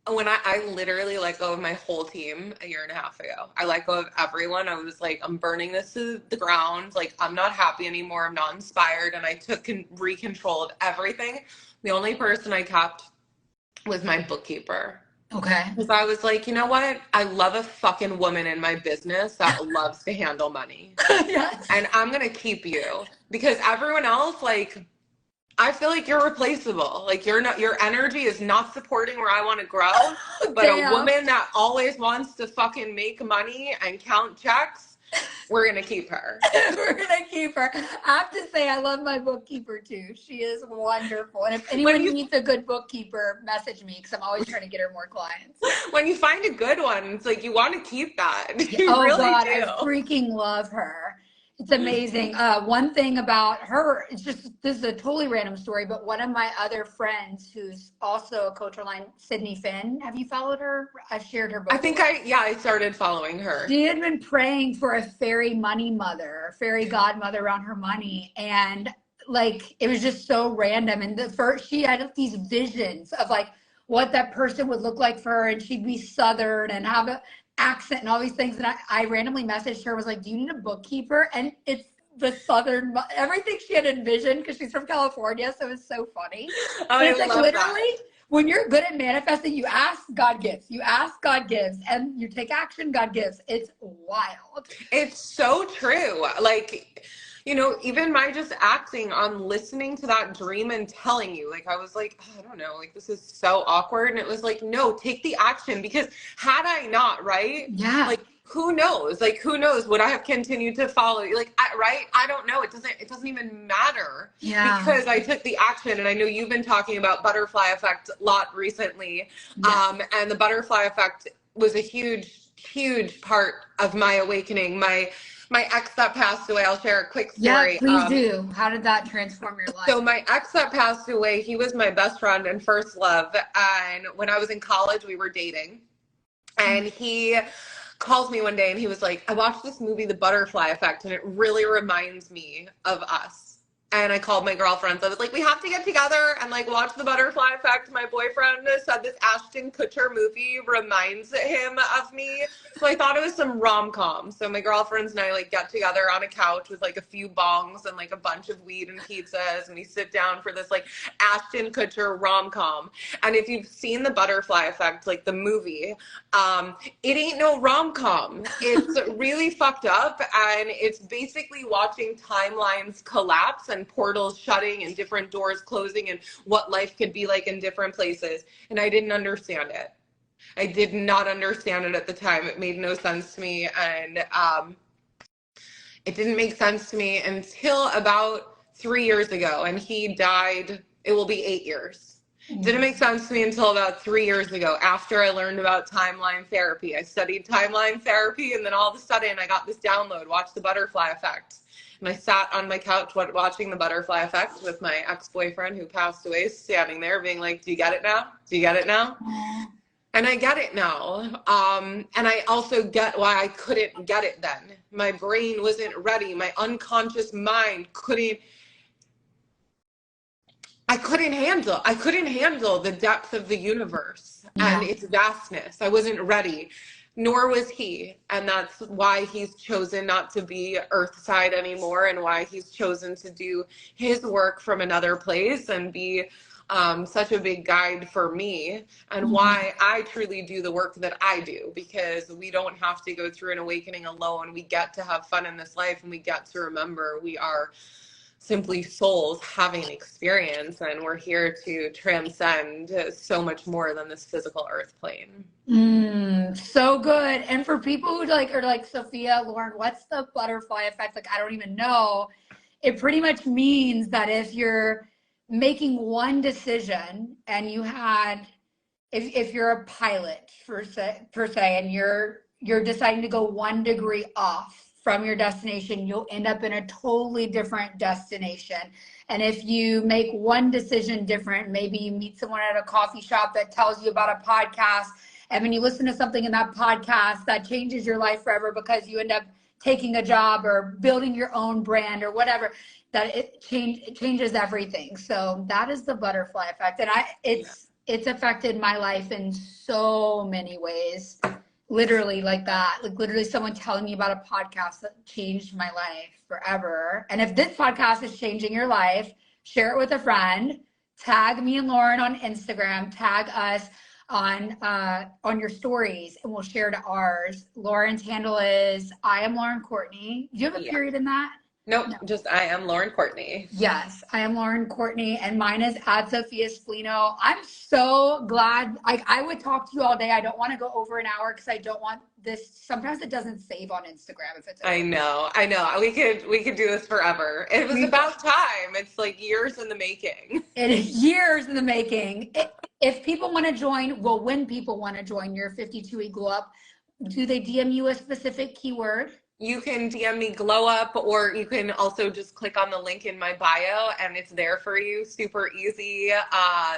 Speaker 2: when I literally let go of my whole team a year and a half ago. I let go of everyone. I was like, I'm burning this to the ground. Like, I'm not happy anymore. I'm not inspired. And I took re-control of everything. The only person I kept was my bookkeeper.
Speaker 1: Okay.
Speaker 2: Because I was like, you know what? I love a fucking woman in my business that loves to handle money.
Speaker 1: Yes.
Speaker 2: And I'm going to keep you. Because everyone else, like, I feel like you're replaceable. Like your energy is not supporting where I want to grow. But
Speaker 1: Damn.
Speaker 2: a woman that always wants to fucking make money and count checks, we're going to keep her.
Speaker 1: We're going to keep her. I have to say, I love my bookkeeper too. She is wonderful. And if anyone needs a good bookkeeper, message me because I'm always trying to get her more clients.
Speaker 2: When you find a good one, it's like you want to keep that. You
Speaker 1: oh
Speaker 2: really
Speaker 1: God,
Speaker 2: do.
Speaker 1: I freaking love her. It's amazing. One thing about her, it's just, this is a totally random story, but one of my other friends who's also a coach online, Sydney Finn, have you followed her? I've shared her before.
Speaker 2: I think I started following her.
Speaker 1: She had been praying for a fairy money mother, fairy godmother around her money. And like, it was just so random. And she had these visions of like what that person would look like for her. And she'd be Southern and have a accent and all these things. And I randomly messaged her, was like, do you need a bookkeeper? And it's the Southern, everything she had envisioned, because she's from California. So it's so funny.
Speaker 2: Oh,
Speaker 1: But it's
Speaker 2: I
Speaker 1: like
Speaker 2: love
Speaker 1: literally
Speaker 2: that.
Speaker 1: When you're good at manifesting, you ask, God gives. You ask, God gives. And you take action, God gives. It's wild.
Speaker 2: It's so true. Like, you know, even my just acting on listening to that dream and telling you, like, I was like, oh, I don't know, like, this is so awkward. And it was like, no, take the action, because had I not, right?
Speaker 1: Yeah.
Speaker 2: Like, who knows? Like, who knows? Would I have continued to follow you? Like, right? I don't know. It doesn't even matter.
Speaker 1: Yeah.
Speaker 2: Because I took the action. And I know you've been talking about butterfly effect a lot recently.
Speaker 1: Yes.
Speaker 2: And the butterfly effect was a huge part of my awakening. My ex that passed away, I'll share a quick story.
Speaker 1: Yeah, please do. How did that transform your life?
Speaker 2: So my ex that passed away, he was my best friend and first love. And when I was in college, we were dating. And he calls me one day and he was like, I watched this movie, The Butterfly Effect, and it really reminds me of us. And I called my girlfriends. I was like, we have to get together and like watch The Butterfly Effect. My boyfriend said this Ashton Kutcher movie reminds him of me. So I thought it was some rom-com. So my girlfriends and I like get together on a couch with like a few bongs and like a bunch of weed and pizzas. And we sit down for this like Ashton Kutcher rom-com. And if you've seen The Butterfly Effect, like the movie, it ain't no rom-com. It's really fucked up. And it's basically watching timelines collapse and portals shutting and different doors closing and what life could be like in different places. And I didn't understand it. I did not understand it at the time. It made no sense to me. And it didn't make sense to me until about 3 years ago. And he died, it will be 8 years. Didn't make sense to me until about 3 years ago, after I learned about timeline therapy. I studied timeline therapy, and then all of a sudden I got this download, watch The Butterfly Effect. And I sat on my couch watching The Butterfly Effect with my ex-boyfriend who passed away, standing there being like, do you get it now? Do you get it now? And I get it now. And I also get why I couldn't get it then. My brain wasn't ready. My unconscious mind couldn't handle the depth of the universe and its vastness. I wasn't ready. Nor was he. And that's why he's chosen not to be earthside anymore, and why he's chosen to do his work from another place and be such a big guide for me, and why I truly do the work that I do, because we don't have to go through an awakening alone. We get to have fun in this life, and we get to remember we are simply souls having an experience, and we're here to transcend so much more than this physical earth plane.
Speaker 1: So good. And for people who like are like, Sophia, Lauren, what's the butterfly effect? Like, I don't even know. It pretty much means that if you're making one decision and you had, if you're a pilot per se, and you're deciding to go 1 degree off from your destination, you'll end up in a totally different destination. And if you make one decision different, maybe you meet someone at a coffee shop that tells you about a podcast, and when you listen to something in that podcast that changes your life forever because you end up taking a job or building your own brand or whatever, that it changes everything. So that is the butterfly effect. And it's affected my life in so many ways. Literally like that, like literally someone telling me about a podcast that changed my life forever. And if this podcast is changing your life, share it with a friend, tag me and Lauren on Instagram, tag us on your stories, and we'll share to ours. Lauren's handle is I am Lauren Courtney. Do you have a period in that?
Speaker 2: Nope, no. Just I am Lauren Courtney.
Speaker 1: Yes, I am Lauren Courtney, and mine is @Sophia Splino. I'm so glad. I would talk to you all day. I don't want to go over an hour because I don't want this. Sometimes it doesn't save on Instagram if it's.
Speaker 2: I know. We could do this forever. It was about time. It's like years in the making.
Speaker 1: It is years in the making. If people want to join, well, when people want to join your 52-week glow up, do they DM you a specific keyword?
Speaker 2: You can DM me glow up, or you can also just click on the link in my bio and it's there for you. Super easy.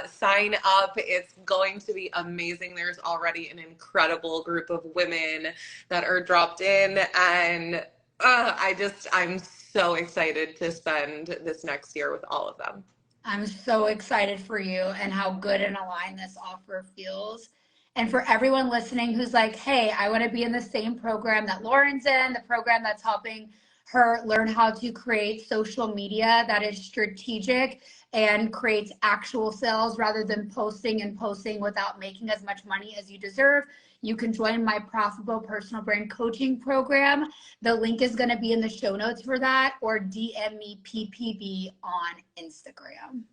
Speaker 2: Sign up. It's going to be amazing. There's already an incredible group of women that are dropped in, and I'm so excited to spend this next year with all of them.
Speaker 1: I'm so excited for you and how good and aligned this offer feels. And for everyone listening who's like, hey, I want to be in the same program that Lauren's in, the program that's helping her learn how to create social media that is strategic and creates actual sales rather than posting without making as much money as you deserve, you can join my Profitable Personal Brand Coaching Program. The link is going to be in the show notes for that, or DM me PPB on Instagram.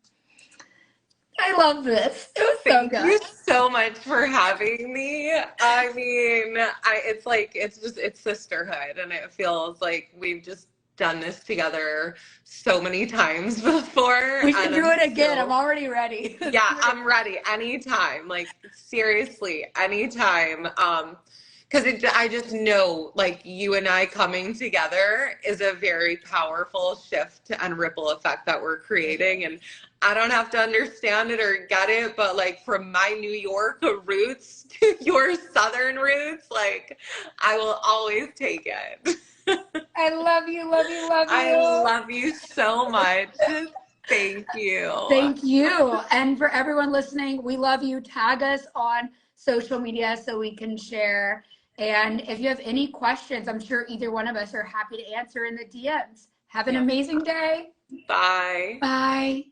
Speaker 1: I love this. It was so good.
Speaker 2: Thank you so much for having me. I mean, it's sisterhood, and it feels like we've just done this together so many times before.
Speaker 1: We should do it again. I'm already ready.
Speaker 2: Yeah, I'm ready. Anytime. Like, seriously, anytime. Because I just know, like, you and I coming together is a very powerful shift and ripple effect that we're creating. And I don't have to understand it or get it, but, like, from my New York roots to your Southern roots, like, I will always take it.
Speaker 1: I love you, love you, love you.
Speaker 2: I love you so much. Thank you.
Speaker 1: Thank you. And for everyone listening, we love you. Tag us on social media so we can share. And if you have any questions, I'm sure either one of us are happy to answer in the DMs. Have an amazing day.
Speaker 2: Bye.
Speaker 1: Bye.